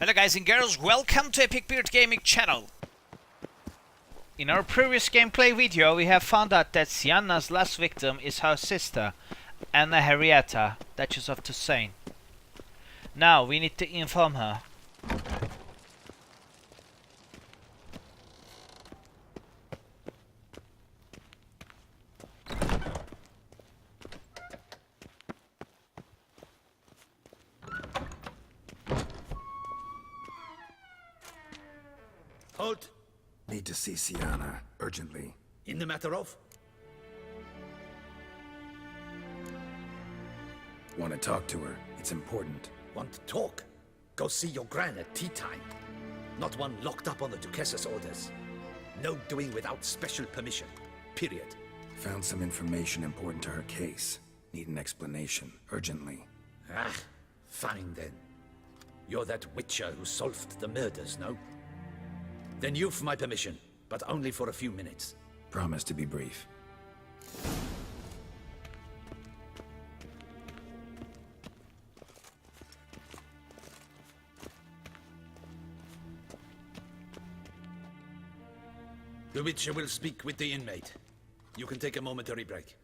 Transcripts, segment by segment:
Hello guys and girls, welcome to Epic Beard Gaming channel. In our previous gameplay video we have found out that Syanna's last victim is her sister, Anna Henrietta, Duchess of Toussaint. Now we need to inform her. Halt! Need to see Syanna, urgently. In the matter of? Want to talk to her. It's important. Want to talk? Go see your gran at tea time. Not one locked up on the Duchess's orders. No doing without special permission. Period. Found some information important to her case. Need an explanation, urgently. Ah, fine then. You're that witcher who solved the murders, no? Then you've my permission, but only for a few minutes. Promise to be brief. The witcher will speak with the inmate. You can take a momentary break.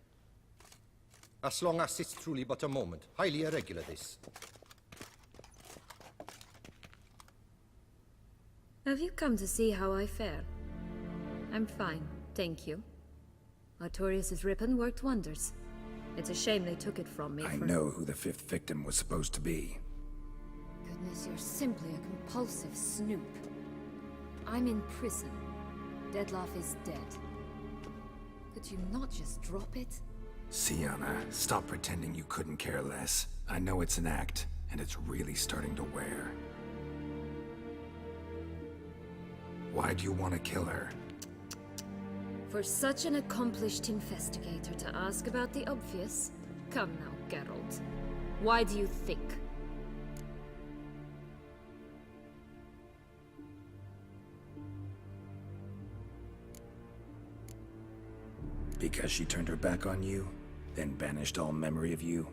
As long as it's truly but a moment. Highly irregular, this. Have you come to see how I fare? I'm fine, thank you. Artorius' ribbon worked wonders. It's a shame they took it from me. I know who the fifth victim was supposed to be. Goodness, you're simply a compulsive snoop. I'm in prison. Deadloff is dead. Could you not just drop it? Syanna, stop pretending you couldn't care less. I know it's an act, and it's really starting to wear. Why do you want to kill her? For such an accomplished investigator to ask about the obvious? Come now, Geralt. Why do you think? Because she turned her back on you, then banished all memory of you?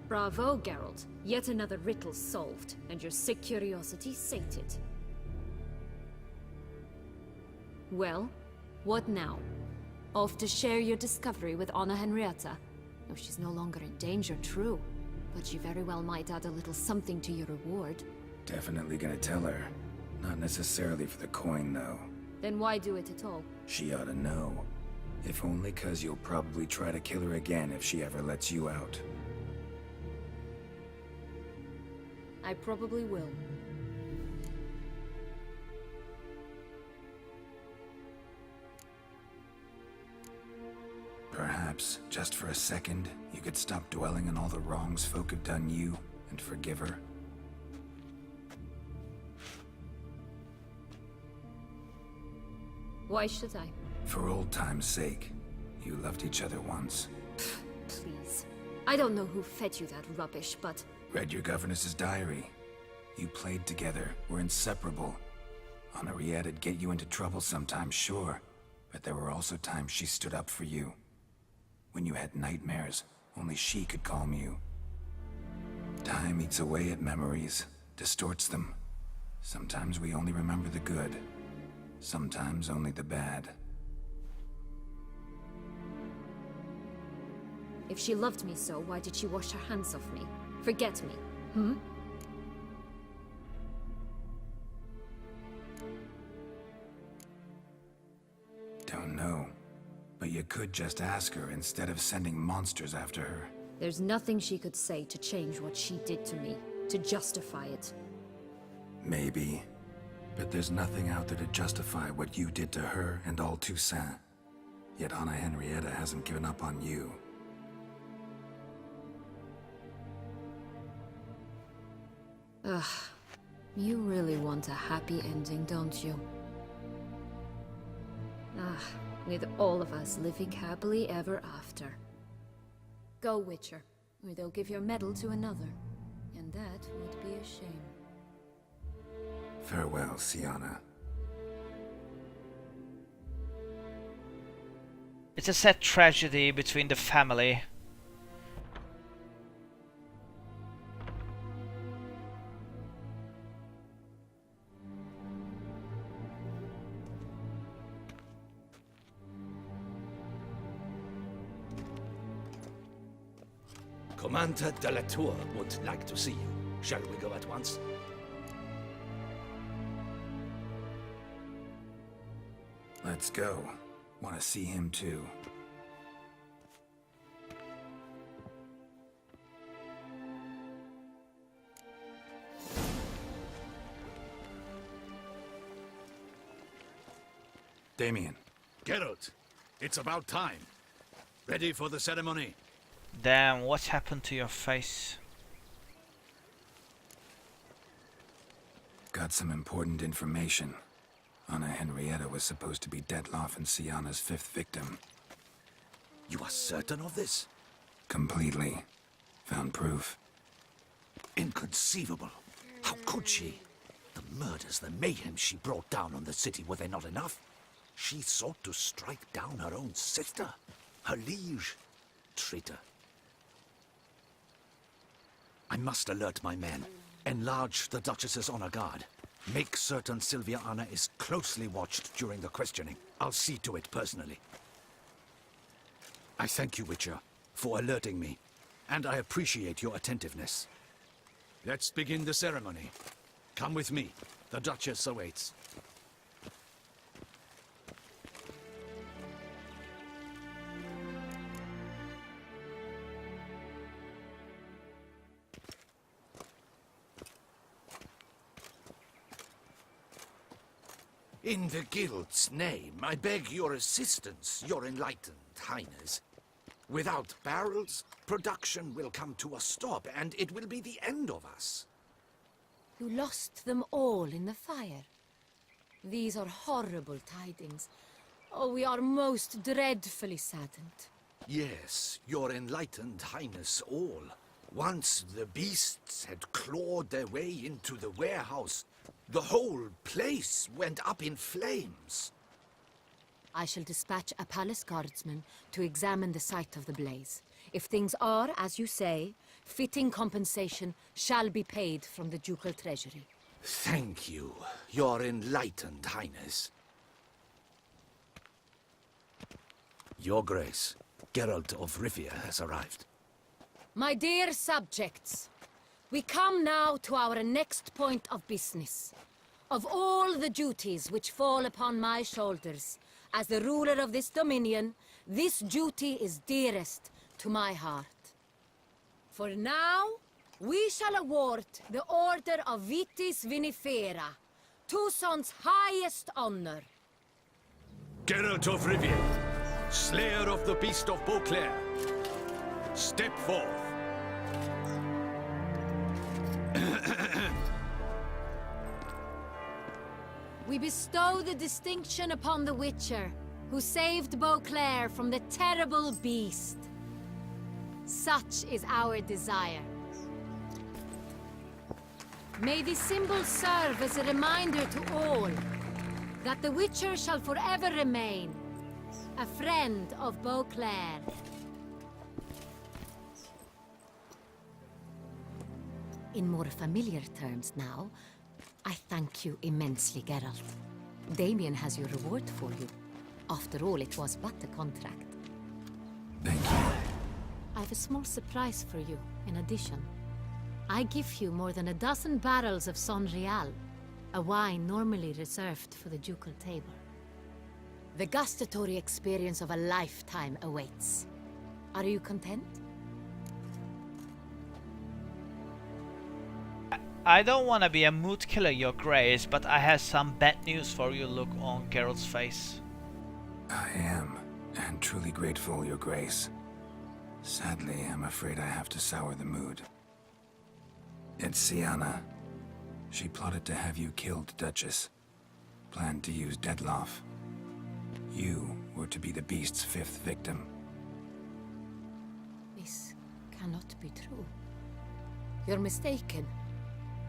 Bravo, Geralt. Yet another riddle solved, and your sick curiosity sated. Well, what now? Off to share your discovery with Anna Henrietta? No, she's no longer in danger, true. But you very well might add a little something to your reward. Definitely gonna tell her. Not necessarily for the coin, though. Then why do it at all? She ought to know. If only 'cause you'll probably try to kill her again if she ever lets you out. I probably will. Perhaps, just for a second, you could stop dwelling on all the wrongs folk have done you, and forgive her. Why should I? For old time's sake. You loved each other once. Please. I don't know who fed you that rubbish, but... Read your governess's diary. You played together, were inseparable. Henriette'd get you into trouble sometimes, sure. But there were also times she stood up for you. When you had nightmares, only she could calm you. Time eats away at memories, distorts them. Sometimes we only remember the good. Sometimes only the bad. If she loved me so, why did she wash her hands off me? Forget me, hmm? Don't know. But you could just ask her instead of sending monsters after her. There's nothing she could say to change what she did to me, to justify it. Maybe. But there's nothing out there to justify what you did to her and all Toussaint. Yet Anna Henrietta hasn't given up on you. Ugh. You really want a happy ending, don't you? With all of us living happily ever after. Go, Witcher, or they'll give your medal to another. And that would be a shame. Farewell, Syanna. It's a sad tragedy between the family. Commander de la Tour would like to see you. Shall we go at once? Let's go. Want to see him too. Damien. Geralt, it's about time. Ready for the ceremony? Damn, what happened to your face? Got some important information. Anna Henrietta was supposed to be Detloff and Syanna's 5th victim. You are certain of this? Completely. Found proof. Inconceivable. How could she? The murders, the mayhem she brought down on the city, were they not enough? She sought to strike down her own sister, her liege. Traitor. I must alert my men. Enlarge the Duchess's honor guard. Make certain Sylvia Anna is closely watched during the questioning. I'll see to it personally. I thank you, Witcher, for alerting me, and I appreciate your attentiveness. Let's begin the ceremony. Come with me. The Duchess awaits. In the Guild's name, I beg your assistance, your enlightened highness. Without barrels, production will come to a stop, and it will be the end of us. You lost them all in the fire. These are horrible tidings. Oh, we are most dreadfully saddened. Yes, your enlightened highness all. Once the beasts had clawed their way into the warehouse, the whole place went up in flames. I shall dispatch a palace guardsman to examine the site of the blaze. If things are, as you say, fitting compensation shall be paid from the ducal treasury. Thank you, your enlightened highness. Your Grace, Geralt of Rivia has arrived. My dear subjects, we come now to our next point of business. Of all the duties which fall upon my shoulders, as the ruler of this dominion, this duty is dearest to my heart. For now, we shall award the Order of Vitis Vinifera, Toussaint's highest honor. Geralt of Rivia, slayer of the beast of Beauclair, step forth. We bestow the distinction upon the Witcher, who saved Beauclair from the terrible beast. Such is our desire. May this symbol serve as a reminder to all that the Witcher shall forever remain a friend of Beauclair. In more familiar terms now, I thank you immensely, Geralt. Damien has your reward for you. After all, it was but a contract. Thank you. I have a small surprise for you, in addition. I give you more than a dozen barrels of Son Real, a wine normally reserved for the ducal table. The gustatory experience of a lifetime awaits. Are you content? I don't want to be a mood killer, your grace, but I have some bad news for you. Look on Geralt's face. I am, and truly grateful, your grace. Sadly, I'm afraid I have to sour the mood. It's Syanna. She plotted to have you killed, Duchess. Planned to use Detloff. You were to be the beast's 5th victim. This cannot be true. You're mistaken.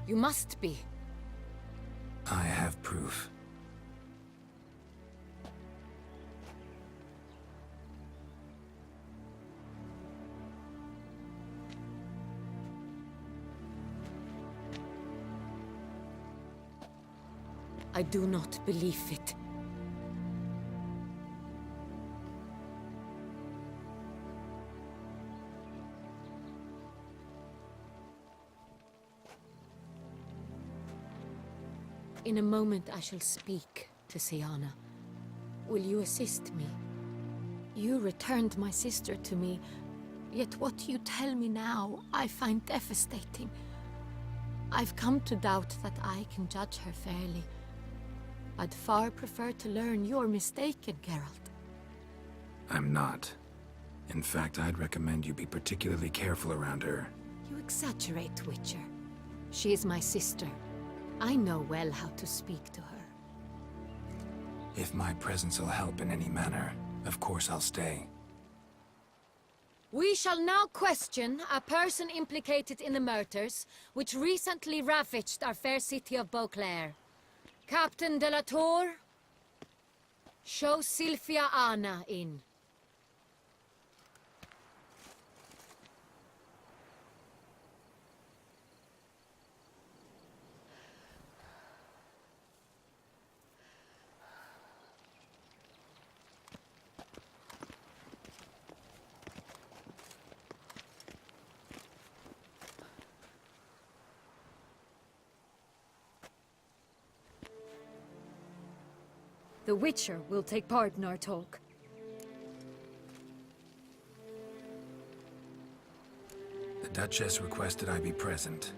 You must be. I have proof. I do not believe it. In a moment I shall speak to Syanna. Will you assist me? You returned my sister to me, yet what you tell me now I find devastating. I've come to doubt that I can judge her fairly. I'd far prefer to learn you're mistaken, Geralt. I'm not. In fact, I'd recommend you be particularly careful around her. You exaggerate, Witcher. She is my sister. I know well how to speak to her. If my presence will help in any manner, of course I'll stay. We shall now question a person implicated in the murders which recently ravaged our fair city of Beauclair. Captain de la Tour, show Sylvia Anna in. The Witcher will take part in our talk. The Duchess requested I be present.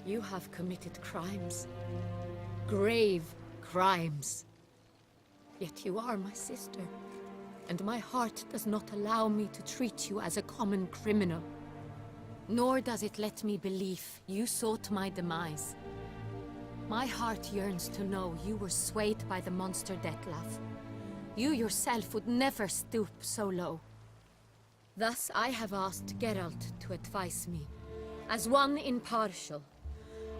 You have committed crimes. Grave crimes. Yet you are my sister, and my heart does not allow me to treat you as a common criminal. Nor does it let me believe you sought my demise. My heart yearns to know you were swayed by the monster Dettlaff. You yourself would never stoop so low. Thus I have asked Geralt to advise me, as one impartial.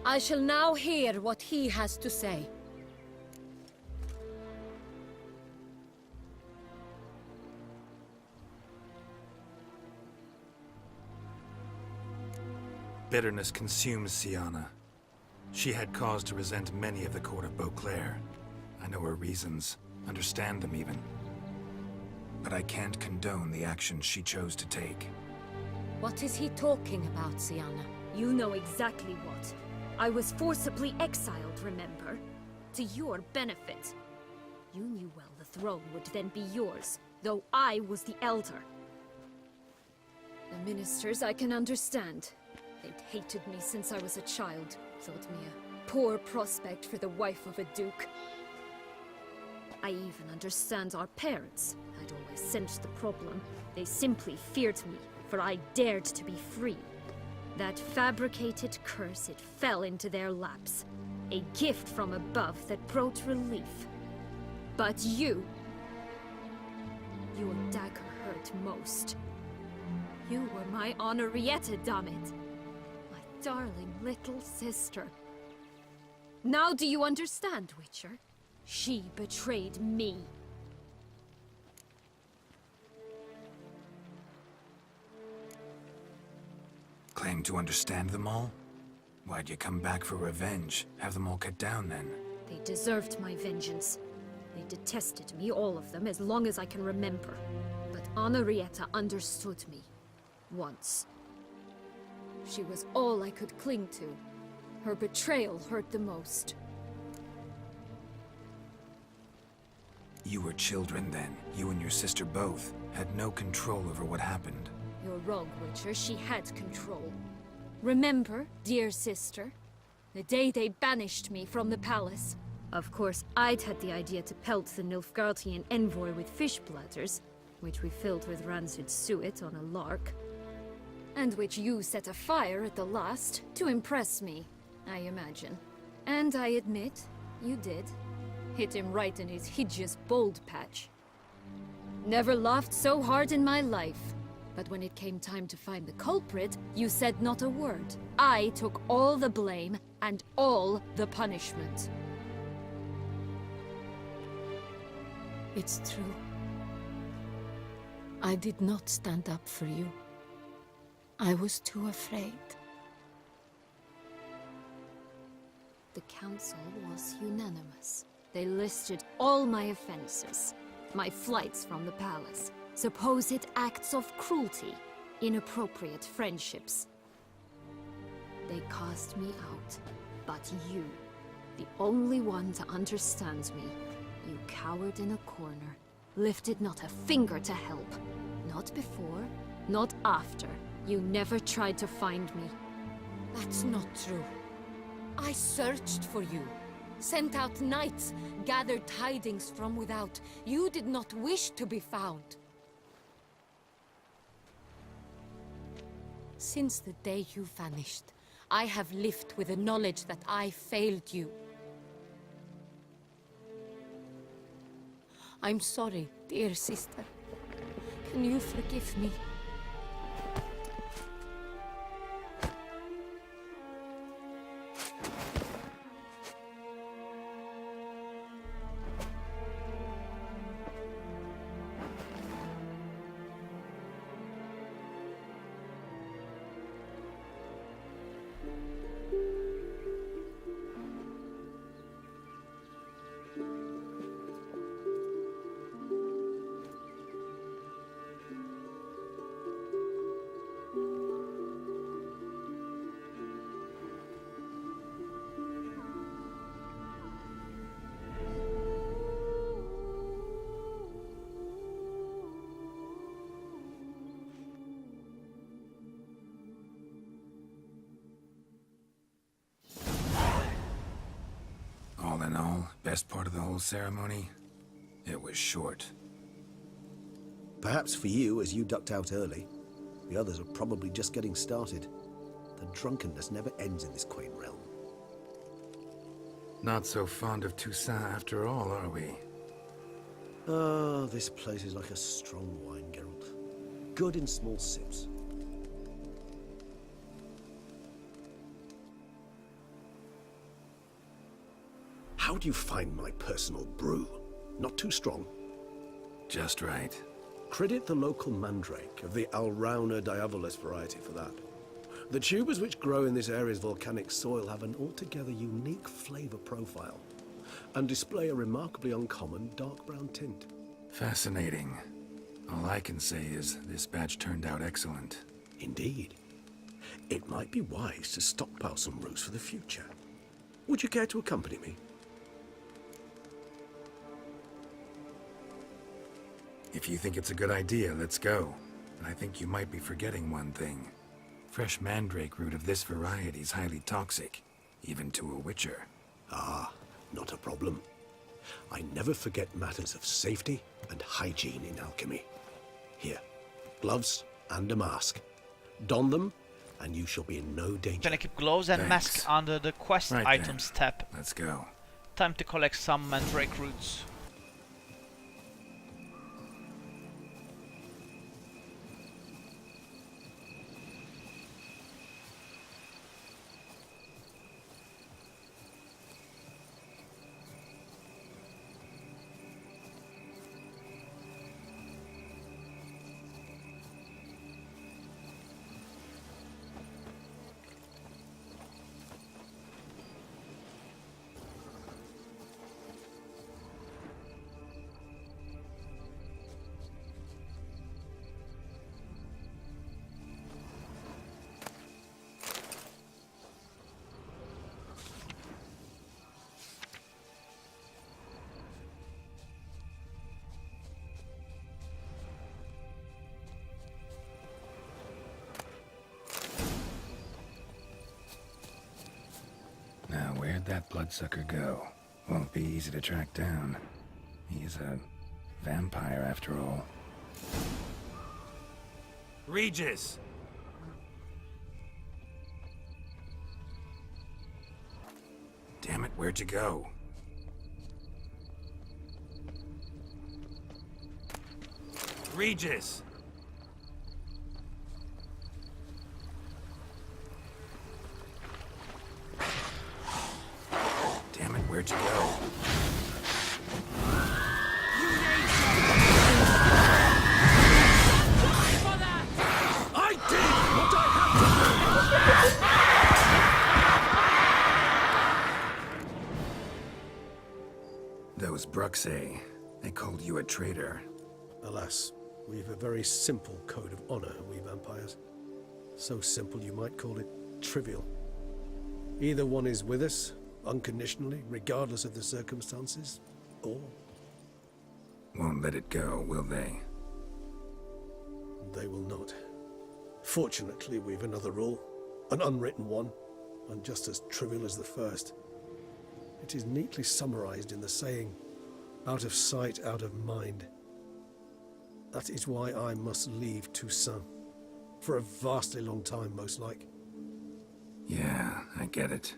I shall now hear what he has to say. Bitterness consumes Syanna. She had cause to resent many of the court of Beauclair. I know her reasons, understand them even. But I can't condone the actions she chose to take. What is he talking about, Syanna? You know exactly what. I was forcibly exiled, remember? To your benefit. You knew well the throne would then be yours, though I was the elder. The ministers I can understand. They'd hated me since I was a child. Thought me a poor prospect for the wife of a duke. I even understand our parents. I'd always sensed the problem. They simply feared me, for I dared to be free. That fabricated curse, it fell into their laps. A gift from above that brought relief. But you... Your dagger hurt most. You were my Henrietta, damn it. My darling little sister. Now do you understand, Witcher? She betrayed me. Claim to understand them all? Why'd you come back for revenge? Have them all cut down then? They deserved my vengeance. They detested me, all of them, as long as I can remember. But Henrietta understood me. Once. She was all I could cling to. Her betrayal hurt the most. You were children then. You and your sister both had no control over what happened. You're wrong, Witcher. She had control. Remember, dear sister? The day they banished me from the palace. Of course, I'd had the idea to pelt the Nilfgaardian envoy with fish bladders, which we filled with rancid suet on a lark. And which you set afire at the last, to impress me, I imagine. And I admit, you did. Hit him right in his hideous bald patch. Never laughed so hard in my life. But when it came time to find the culprit, you said not a word. I took all the blame and all the punishment. It's true. I did not stand up for you. I was too afraid. The council was unanimous. They listed all my offenses. My flights from the palace. Supposed acts of cruelty. Inappropriate friendships. They cast me out. But The only one to understand me. You cowered in a corner. Lifted not a finger to help. Not before, not after. You never tried to find me. That's not true. I searched for you. Sent out knights, gathered tidings from without. You did not wish to be found. Since the day you vanished, I have lived with the knowledge that I failed you. I'm sorry, dear sister. Can you forgive me? All in all, best part of the whole ceremony? It was short. Perhaps for you, as you ducked out early. The others are probably just getting started. The drunkenness never ends in this quaint realm. Not so fond of Toussaint after all, are we? Oh, this place is like a strong wine, Geralt. Good in small sips. How do you find my personal brew? Not too strong? Just right. Credit the local mandrake of the Alrauna diavolis variety for that. The tubers which grow in this area's volcanic soil have an altogether unique flavor profile and display a remarkably uncommon dark brown tint. Fascinating. All I can say is this batch turned out excellent. Indeed. It might be wise to stockpile some roots for the future. Would you care to accompany me? If you think it's a good idea, let's go. But I think you might be forgetting one thing. Fresh mandrake root of this variety is highly toxic, even to a witcher. Ah, not a problem. I never forget matters of safety and hygiene in alchemy. Here, gloves and a mask. Don them, and you shall be in no danger. Gonna keep gloves and Thanks. mask under the quest Right items then. tab. Let's go. Time to collect some mandrake roots. Now, where'd that bloodsucker go? Won't be easy to track down. He's a vampire after all. Regis! Damn it, where'd you go? Regis! Damn it, where'd you go? I did what I had to. Those Bruxay, they called you a traitor. Alas, we've a very simple code of honor, we vampires. So simple you might call it trivial. Either one is with us, unconditionally, regardless of the circumstances, or Won't let it go, will they? they will not. Fortunately, we've another rule, an unwritten one, and just as trivial as the first. It is neatly summarized in the saying, out of sight, out of mind. That is why I must leave Toussaint. For a vastly long time, most like. Yeah, I get it.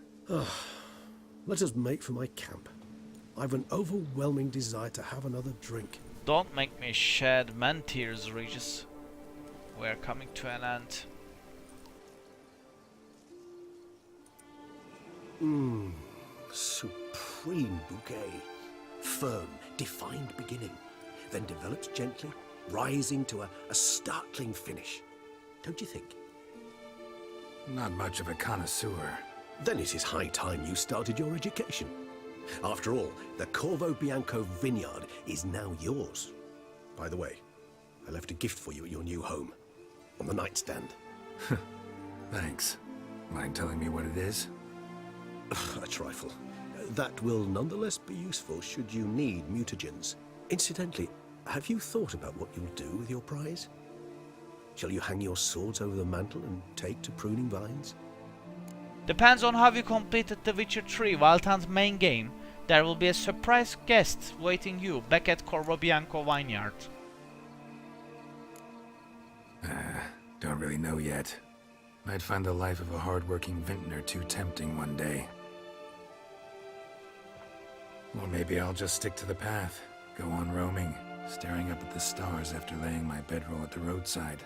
Let us make for my camp. I've an overwhelming desire to have another drink. Don't make me shed man tears, Regis. We're coming to an end. Supreme bouquet. Firm, defined beginning, then develops gently, rising to a startling finish. Don't you think? Not much of a connoisseur. Then it is high time you started your education. After all, the Corvo Bianco Vineyard is now yours. By the way, I left a gift for you at your new home. On the nightstand. Thanks. Mind telling me what it is? A trifle. That will nonetheless be useful should you need mutagens. Incidentally, have you thought about what you'll do with your prize? Shall you hang your swords over the mantle and take to pruning vines? Depends on how you completed the Witcher 3 Wild Hunt main game. There will be a surprise guest waiting you back at Corvo Bianco Vineyard. Don't really know yet. Might find the life of a hard-working vintner too tempting one day. Or maybe I'll just stick to the path, go on roaming, staring up at the stars after laying my bedroll at the roadside.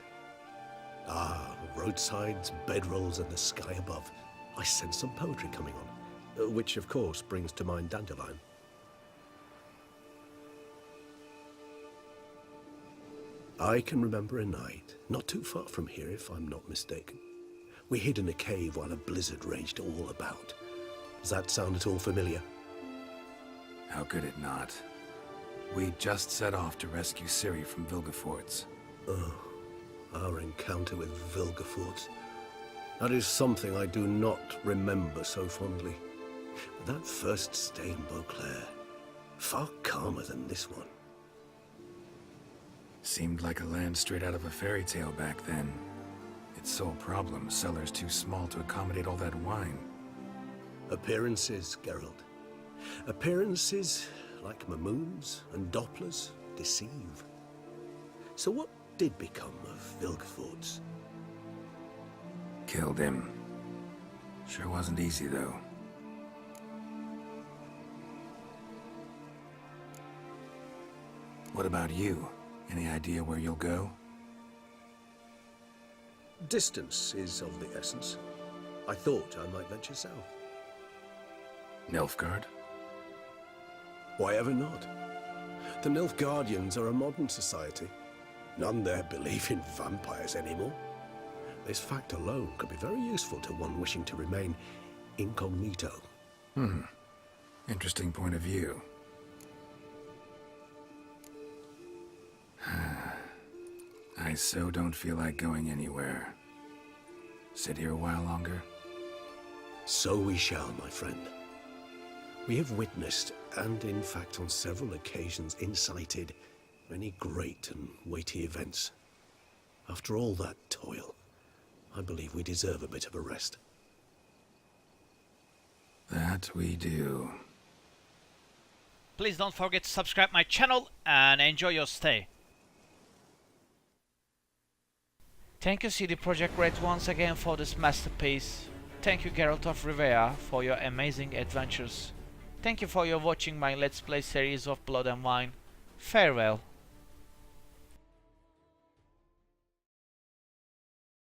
Ah, roadsides, bedrolls, and the sky above. I sense some poetry coming on, which of course brings to mind Dandelion. I can remember a night, not too far from here if I'm not mistaken. We hid in a cave while a blizzard raged all about. Does that sound at all familiar? How could it not? We just set off to rescue Ciri from Vilgefortz. Oh, our encounter with Vilgefortz. That is something I do not remember so fondly. That first stay in Beauclair, far calmer than this one. Seemed like a land straight out of a fairy tale back then. Its sole problem, cellars too small to accommodate all that wine. Appearances, Geralt. Appearances, like Mamoons and Dopplers, deceive. So what did become of Vilgefortz? Killed him. Sure wasn't easy, though. What about you? Any idea where you'll go? Distance is of the essence. I thought I might venture south. Nilfgaard? Why ever not? The Nilfgaardians are a modern society. None there believe in vampires anymore. This fact alone could be very useful to one wishing to remain incognito. Interesting point of view. I so don't feel like going anywhere. Sit here a while longer? So we shall, my friend. We have witnessed, and in fact on several occasions incited, many great and weighty events. After all that toil, I believe we deserve a bit of a rest. That we do. Please don't forget to subscribe my channel and enjoy your stay. Thank you CD Projekt Red once again for this masterpiece. Thank you Geralt of Rivia for your amazing adventures. Thank you for your watching my Let's Play series of Blood and Wine. Farewell.